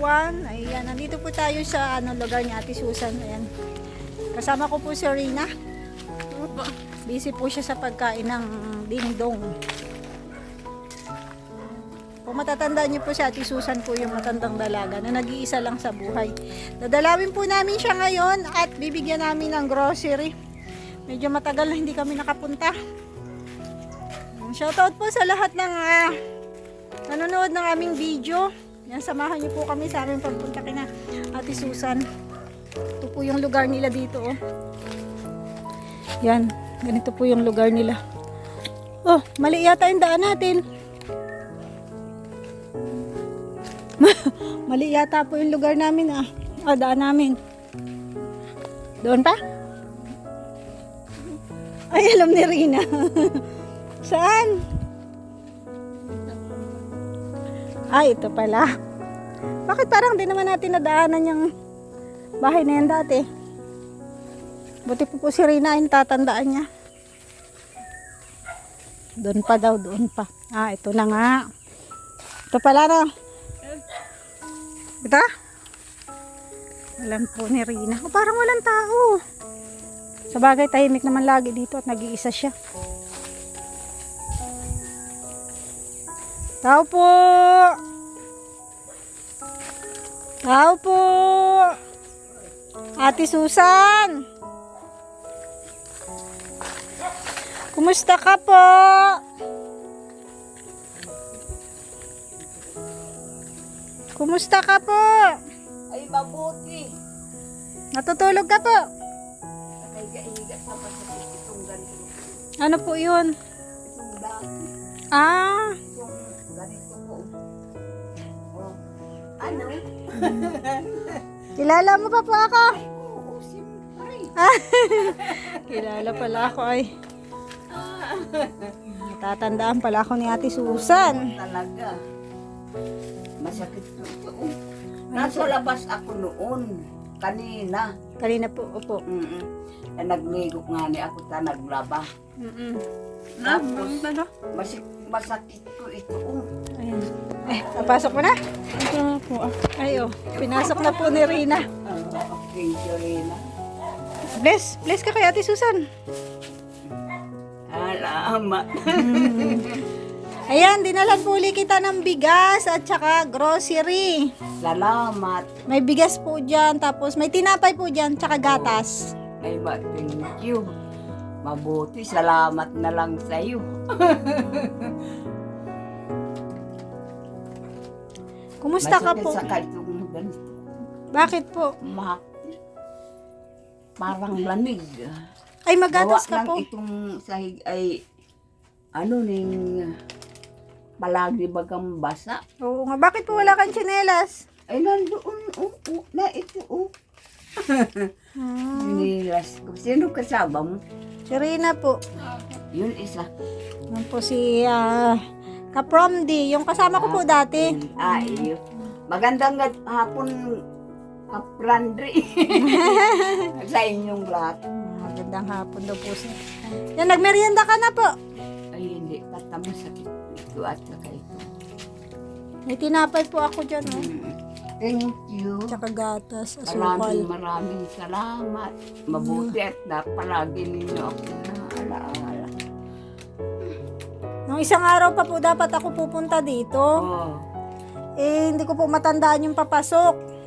everyone. Ayan, nandito po tayo sa lugar ni Ate Susan. Ayan. Kasama ko po si Rina. Busy po siya sa pagkain ng dingdong. Kung matatandaan niyo po si Ate Susan po yung matandang dalaga na nag-iisa lang sa buhay. Dadalawin po namin siya ngayon at bibigyan namin ng grocery. Medyo matagal na hindi kami nakapunta. Shoutout po sa lahat ng nanonood ng aming video. Yan, samahan niyo po kami sa aming pagpunta kina Ate Susan. Ito po yung lugar nila dito, oh. Yan, ganito po yung lugar nila. Oh, mali yata yung daan natin. Mali yata po yung lugar namin, ah. Ah, daan namin. Doon pa? Ay, alam ni Rina. Saan? Ay, ito pala. Bakit parang di naman natin nadaanan yung bahay na yan dati? Buti po si Rina yung tatandaan niya. Doon pa daw, doon pa. Ah, ito na nga. Ito pala na. Ito? Alam po ni Rina. Oh, parang walang tao. Sa bagay, tahimik naman lagi dito at nag-iisa siya. Tao po! Tao po! Ate Susan! Kumusta ka po? Kumusta ka po? Ay, mabuti. Natutulog ka po? Nakahiga-higa sa masakit itong ganito. Ano po yun? Itong dati. Ah! Itong ganito po. Oh. Ano? Kilala mo pa po ako? Ay, oo, siyempre. Kilala pala ako ay. Natatandaan pala ako ni Ate Susan. Talaga. Masakit po ito. Nasa labas ako noon. Kanina. Kanina po, opo. Nagligo nga ni ako ta naglaba. Tapos, masakit ko ito. Ayan. Napasok mo na? Ito po. Ay, oh. Pinasok na po ni Rina. Thank you, Rina. Bless. Bless ka kay Ate Susan. Alamat. Ayan, dinalan po ulit kita ng bigas at saka grocery. Salamat. May bigas po dyan, tapos may tinapay po dyan, tsaka gatas. Ay ba, thank you. Mabuti, salamat na lang sa iyo. Kumusta ka po? Masakit sa itong ganito. Bakit po? Parang lamig. Ay, magatas ka Gawa po. lang itong sahig ay ano ning palagi bagang basa. Oo nga, bakit po wala kang tsinelas? Ay nandoon, na ito, Nilas ko. Sino kasama mo? Si Rina po. Yun isa. Yan po si Kapromdi, yung kasama ko po dati. Iyo. Magandang hapon, Kaprandri. Sa inyong lahat. Magandang hapon daw po siya. Yan, nagmerienda ka na po. Ay hindi, tatama sakit ito at saka ito. May tinapay po ako dyan, oh. Thank you. Tsaka gatas, asukal. Maraming salamat. Mabuti at palagi ninyo ako naalaala. Nung isang araw pa po dapat ako pupunta dito. Oh. Eh, hindi ko po matandaan yung papasok.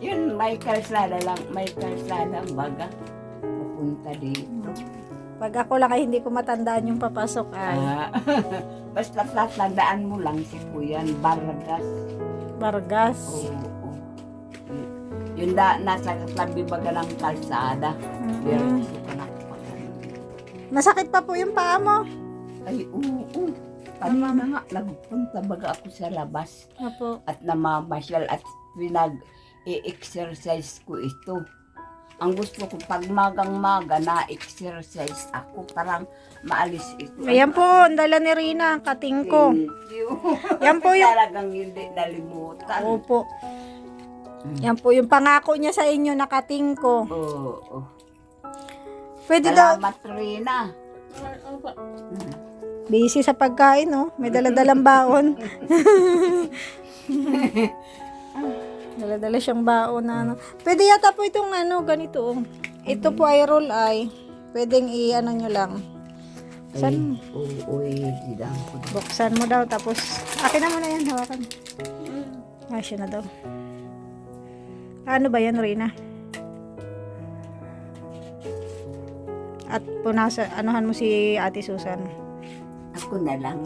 Yun, may kalsada lang. May kalsada ang baga. Pupunta dito. Pag ako lang ay hindi ko matandaan yung papasok ay Basta tatandaan mo lang si Kuyan Bargas. Bargas. Oo. Yun nasa tabi baga ng kalsada. Diretso ka na. Masakit pa po yung paa mo. Ay, oo. Kanina nga, nagpunta baga ako sa labas. Opo. At namamasyal at pinag-i-exercise ko ito. Ang gusto ko, pag magang-maga na-exercise ako, parang maalis ito. Ayan po, ang dala ni Rina, ang kating ko. Thank you. Yan po yung... Talagang hindi nalimutan. Opo. Yan po yung pangako niya sa inyo, nakating ko. Oo. Pwede daw... Salamat, Rina. Busy sa pagkain, no? May daladalang baon. Dala-dala siyang baon na ano. Pwede yata po itong ano, ganito. Oh. Ito po ay roll ay. Pwedeng i-ano nyo lang. Saan? Di lang ko. Buksan mo daw. Tapos, akin na muna yan. Hawakan. Siya na daw. Ano ba yan, Rina? At punasa, anuhan mo si Ate Susan. Ako na lang.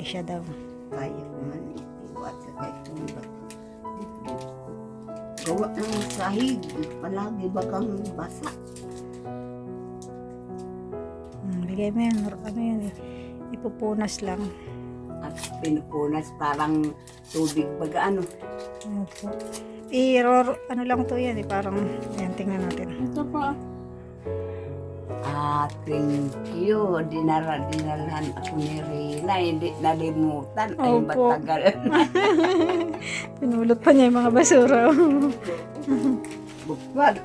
Siya daw. Kaya ko man itiwat sa kahit tumba. Gawa ng sahig. Palagi bagang basa. Bigay mo yan. Ano yan eh. Ipupunas lang. At pinupunas parang tubig baga ano. Opo. Ano lang to yan eh. Parang, yan, tingnan natin. Ito pa. Thank you. Dinalhan ako ni Rina. Hindi nalimutan. Ay, Opo. matagal. Pinulot pa niya yung mga basura. Buksan.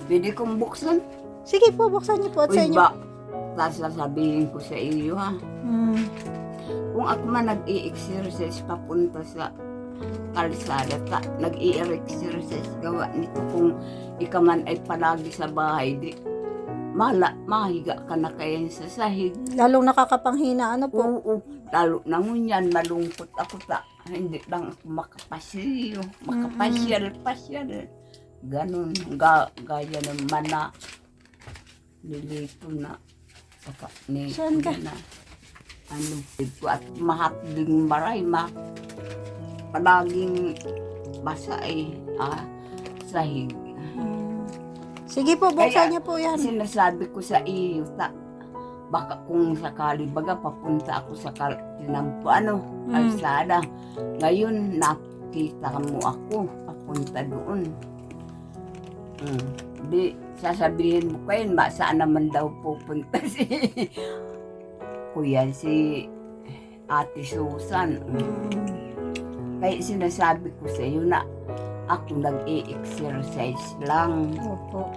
Pwede kong buksan. Sige po, buksan niyo po at sa Uy, inyo. ba? Sasabihin ko sa iyo, ha? Kung ako man nag-i-exercise papunta sa kalsada, nag-i-exercise gawa nito kung ikaw man ay palagi sa bahay, di mahiga ka na kaya sa sahig. Lalong nakakapanghina, ano po? Oo, lalo na ngunyan, malungkot ako hindi lang ako makapasyal. Ganon, gaya naman na nilito na saka ni Saan ka? na ano ito at mahatling maray palaging basa ay sahig. Sige po, buksan Kaya, niyo po yan. Sinasabi ko sa iyo, baka kung sakali baga papunta ako sa kalsada. Ngayon, nakita mo ako, papunta doon. Di, sasabihin mo kayo, saan naman daw pupunta si Ate Susan. Kaya sinasabi ko sa iyo na ako nag-i-exercise lang. Opo.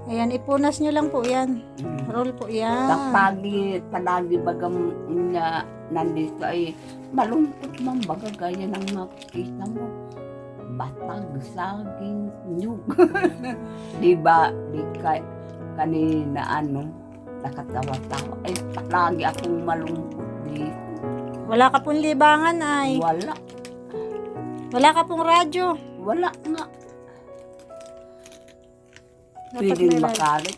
Ayan, ipunas niyo lang po yan. Roll po yan. Palagi bagang na nandito ay malungkot man baga gaya ng makikita mo. Batag, saging, nyug. Diba, kanina nakatawa-tawa. Ay, palagi akong malungkot dito. Wala ka pong libangan ay. Wala ka pong radyo. Wala nga. Dapat Pwedeng may makalit.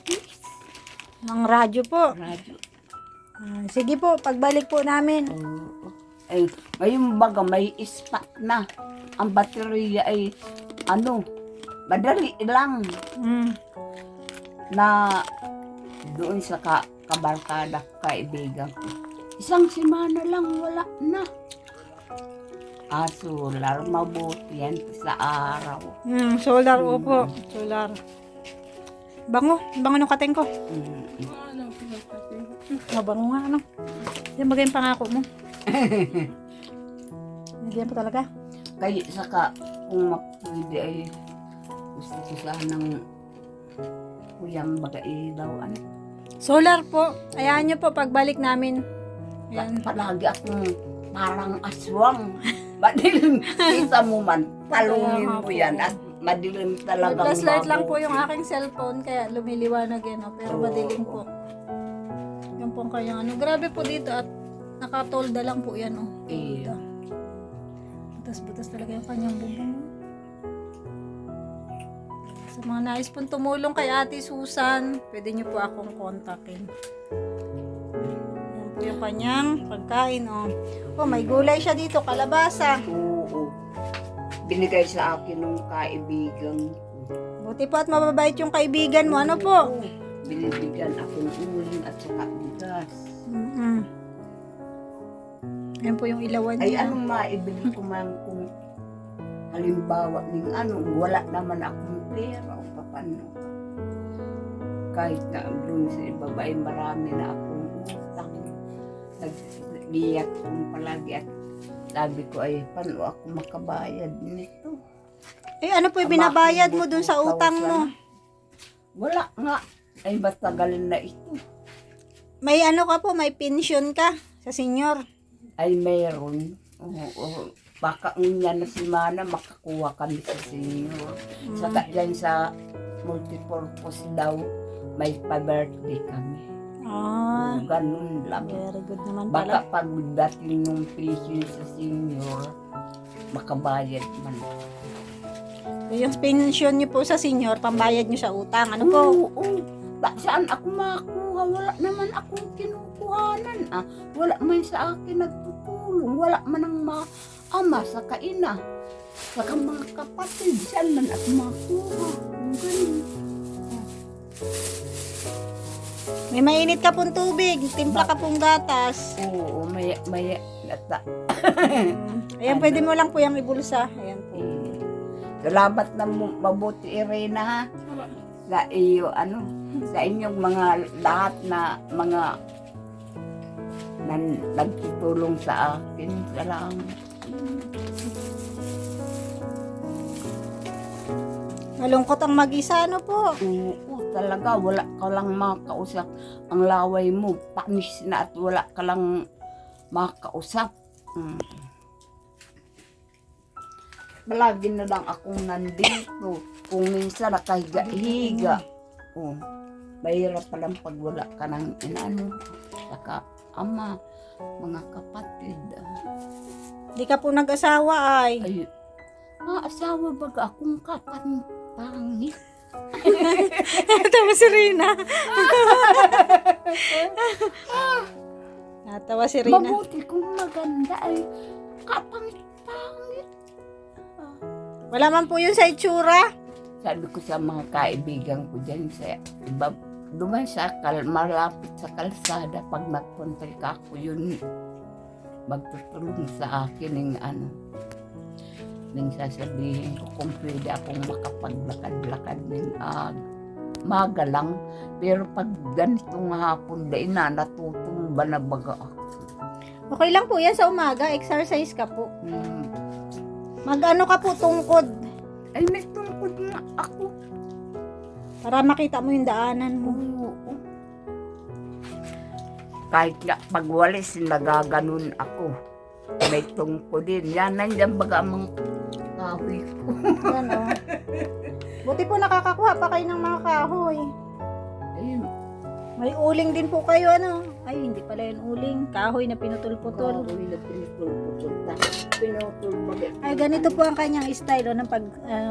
Ang radyo po. Radyo. Sige po, pagbalik po namin. Eh, ngayon baga may ispat na. Ang baterya ay madali lang na doon sa kabarkada kaibigan ko. Isang semana lang wala na. Solar, mabuti yan sa araw. Solar, opo. Solar. Bango ng kateng ko. Mabango nga, ano. Yan bagay yung pangako mo. Hindi po talaga. Kaya saka, kung mapwede ay gusto ko sanang kuyang bagai daw. Solar po. Ayan nyo po, pagbalik namin. Ayan. Palagi akong parang aswang. Madilim, kita mo man, talungin mo yan at madilim talagang Flashlight lang po yung aking cellphone, kaya lumiliwanag yan, pero madilim po. Yung pong kanyang grabe po dito at nakatolda lang po yan, Iya. Butas-butas talaga yung kanyang bubong. Sa mga nais pong tumulong kay Ate Susan, pwede niyo po akong kontakin. Yan po yung kanyang pagkain, may gulay siya dito, kalabasa. Oo. Binigay sa akin nung kaibigan ko. Buti po at mababait yung kaibigan mo, ano po? Binibigyan ako ng uling at saka bigas. Yan po yung ilawan Ay, niya. anong maibili ko man kung halimbawa wala naman akong pera o paano. Kahit na doon sa ibaba ay marami na akong utang. Nag-iyak kong palagi at sabi ko ay paano ako makabayad nito. Ano po yung binabayad mo dun sa utang mo? Wala nga. Ay matagal na ito. May ka po, may pension ka sa senior. Ay mayroon. baka unya na si Mana makakuha kami sa senior. Saka dyan sa multipurpose daw, may pa-birthday kami. Ganun lang. Very good naman Baka pala. pagdating yung pension sa senior, makabayad man. Yung pension niyo po sa senior, pambayad niyo sa utang. Ano po? Oo. Saan ako makakuha? Wala naman akong kinukuhanan. Wala man sa akin nagtutulong. Wala man ang ama sa kaina. Saka mga kapatid, saan man ako makakuha? Ganun. May mainit ka pong tubig, timpla ka pong gatas. Oo, may lata. Ayan, pwede mo lang po yung ibulsa. Ayan po. Salamat na mabuti, Irene, ha? Sa iyo, sa inyong mga lahat na mga nagtutulong sa akin. Salamat. Malungkot ang mag-isa, ano po? Oo, talaga, wala ka lang makausap. Ang laway mo, panis na at wala ka lang makausap. Palagi na lang akong nandito. Kung minsan nakahiga-higa. Mahirap pa lang pag wala ka ng inano. Saka ama, mga kapatid. Di ka po nag-asawa ay. Ay, asawa baga akong kapantangit. Natawa si Rina. Natawa si Rina. Mabuti kung maganda ay kapangit-pangit. Wala man po yun sa itsura. Sabi ko sa mga kaibigan ko dyan sa iba, duman sa malapit sa kalsada, pag nagpunta ka ako yun, magtutulong sa akin ng nang sasabihin ko kung pwede akong makapaglakad-lakad ng maga lang. Pero pag ganitong hapon, dahil natutumba na baga ako. Okay lang po yan sa umaga. Exercise ka po. Mag-ano ka po, tungkod. Ay, may tungkod nga ako. Para makita mo yung daanan mo. Oo. Kahit nga pag walis, nagaganon ako. May tungkod din. Yan, nandiyan baga ang kahoy ko. Yan o. Buti po nakakakuha pa kayo ng mga kahoy. Ayun. May uling din po kayo, ano? Ay, hindi pala yun uling. Kahoy na pinutol-putol. Kahoy na pinutol-putol. Pinutol baga. Ay, ganito po ang kanyang style, o, ng pag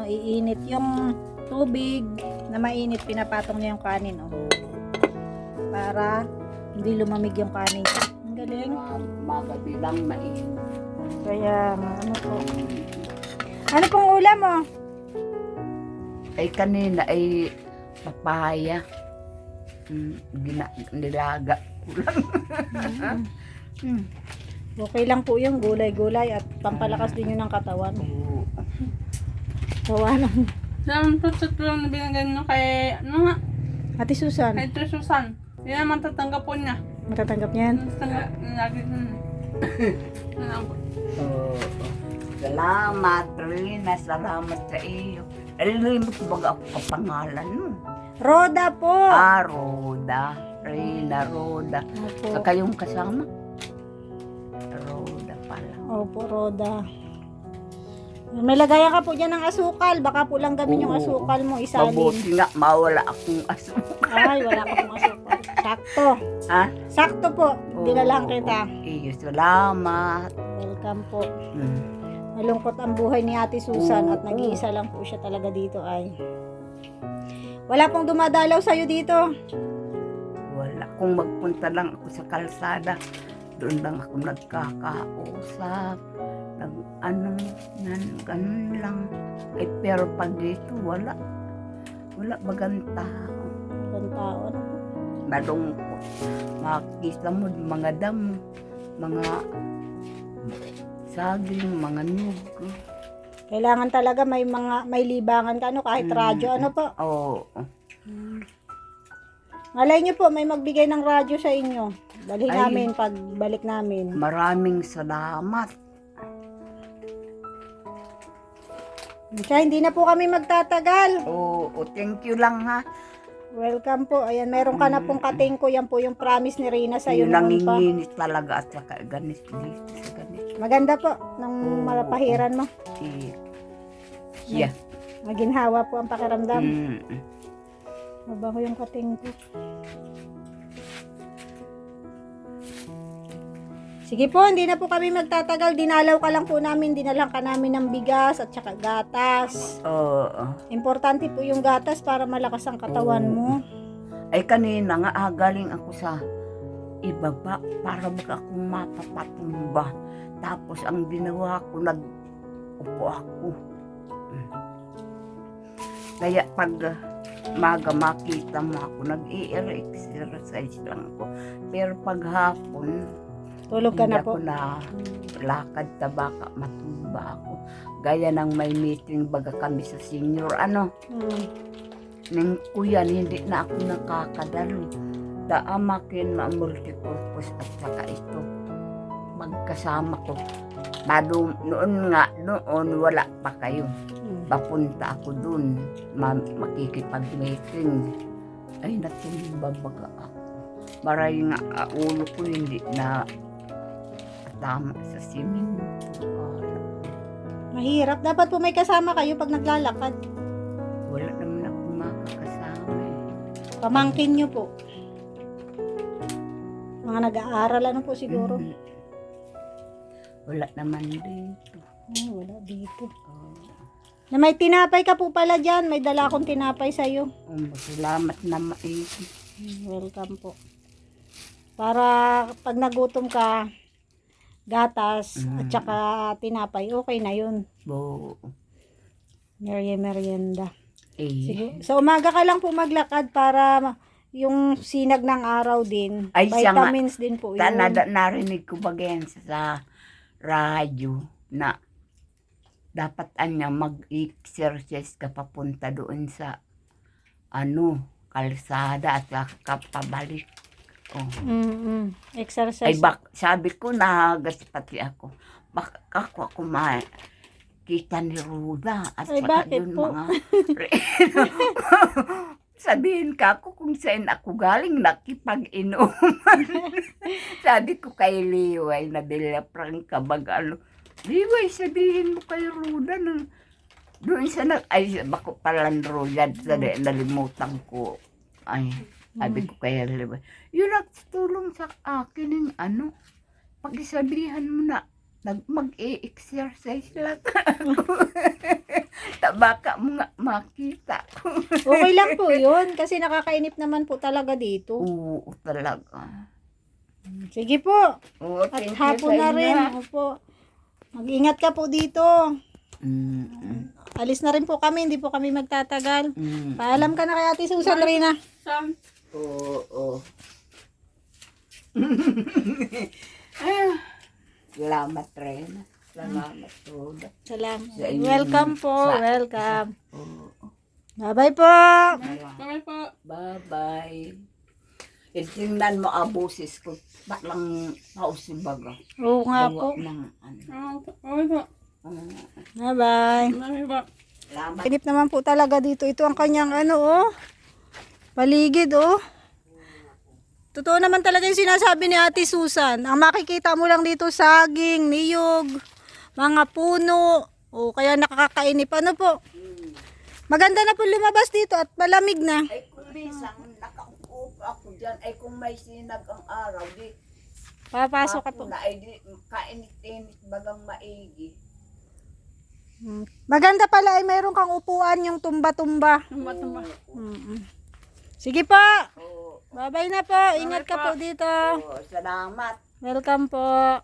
iinit. Yung tubig na mainit, pinapatong niya yung kanin, o. Para hindi lumamig yung kanin. Ang galing. Magabi lang mainit. Kaya, ano po. Ano pong ulam mo? Ay kanina ay papaya. Nilaga ko lang. Okay lang po yung gulay-gulay at pampalakas din yun ng katawan. Oo. Gawa ng Saan tutsot lang na binigay nyo kay, Ate Susan. kay Ate Susan. Yan ang matatanggap po niya. Matatanggap niyan. Matatanggap lagi Oo. Salamat, Rina. Salamat sa iyo. Nalilimot baga ako kapangalan mo. Roda po. Roda. Rina, Roda. Opo. Saka yung kasama? Roda pala. Opo, Roda. May lagayan ka po dyan ng asukal. Baka po lang gamin yung Oo. asukal mo isalin. Mabuti nga, mawala akong asukal. Ay, wala ka pong asukal. Sakto. Ha? Sakto po. Dinalang kita. Iyo, salamat. Welcome po. Mm. Malungkot ang buhay ni Ate Susan at Oo. nag-iisa lang po siya talaga dito ay. Wala pong dumadalaw sa'yo dito. Wala. Kung magpunta lang ako sa kalsada, doon lang ako nagkakausap. Ganun lang. Eh, pero pag dito, wala. Wala bagang tao. Ibang tao. Ano po? Malungkot. Makikita mo mga damo, mga saging, mga nyug. Kailangan talaga may libangan ka, ano, kahit radyo, ano po. Oo. Malay niyo po, may magbigay ng radyo sa inyo. Dalhin Ay. namin pag balik namin. Maraming salamat. Kaya hindi na po kami magtatagal. Oo, thank you lang ha. Welcome po. Ayan, meron ka na pong katingko. Yan po yung promise ni Rina sa iyo Yung noon pa. nanginginis talaga at saka ganis dito sa ganis. Maganda po nung malapahiran mo. Yeah. Maginhawa po ang pakiramdam. Mm. Mabango yung kating ko. Sige po, hindi na po kami magtatagal. Dinalaw ka lang po namin. Dinalang ka namin ng bigas at saka gatas. Oo. Importante po yung gatas para malakas ang katawan mo. Ay kanina nga galing ako sa ibaba para baka akong mapapatumba. Tapos ang ginawa ko, nag-upo ako. Kaya pag maga makita mo ako, nag-i-exercise lang ako. Pero pag hapon, Tulog ka hindi na po. ako na lakad ta baka matumba ako. Gaya ng may meeting baga kami sa senior, ng kuyan, hindi na ako nakakadalo. Daamakin ma-multipurpose at saka ito. Magkasama ko. Noon wala pa kayo. Papunta ako dun, makikipag-meeting. Ay, natumba baga ako. Maray nga ulo ko hindi na tama sa simento. Mahirap. Dapat po may kasama kayo pag naglalakad. Wala naman ako makakasama eh. Pamangkin nyo po. Mga nag-aaral ano po siguro. Mhm. Wala naman dito. Wala dito. Oh. Na may tinapay ka po pala dyan. May dala akong tinapay sa'yo. Salamat na maigi. Welcome po. Para pag nagutom ka, gatas at saka tinapay, okay na yun. Bo. Merienda. Sige. Eh. So umaga ka lang po maglakad para yung sinag ng araw din. Ay, siya nga. Vitamins din po yun. Narinig ko ba ganyan sa radyo na dapat anya mag-exercise ka papunta doon sa kalsada at saka pabalik. Oh. Exercise. Ay sabi ko nagas pati ako. Baka ako makita ni Ruda at Ay, saka bakit yun po? mga sabihin ka ako kung saan ako galing nakipag-inuman. Sabi ko kay Liway na Prang kabag Liway, sabihin mo kay Ruda na doon sa bako palang Ruda sa nalimutan ko. Ay, sabi ko kay Liway, yun nagtulong sa akin ng pag-isabihan mo na mag-e-exercise lang ako. Baka mo nga makita ko. Okay lang po yun kasi nakakainip naman po talaga dito. Oo, talaga. Sige po. Oo, At thank you hapon sa na rin. inyo. Opo. Mag-ingat ka po dito. Alis na rin po kami. Hindi po kami magtatagal. Paalam ka na kay Ate Susan, Rina. Sam. Oo. Salamat rin. Salamat po. Salamat. Sa inyo. Welcome po. Sa- Welcome. Oo. Bye-bye po. Bye po. Bye-bye. Tingnan mo abusis ko. Baklang pausin baga. Oo nga po. Ng Okay po. Bye-bye. Bye po. Salamat. Inip naman po talaga dito. Ito ang kanyang paligid Totoo naman talaga yung sinasabi ni Ate Susan. Ang makikita mo lang dito saging, niyog, mga puno. O kaya nakakainip. Ano po? Maganda na po lumabas dito at malamig na. Ay kung bisang nakaupo ako dyan, ay kung may sinag ang araw, di Papasok ka po. na ay di kainit-init bagang maigi. Maganda pala ay mayroon kang upuan yung tumba-tumba. Tumba. Sige po. Oo. Bye-bye na po. Ingat ka po dito. Oo, salamat. Welcome po.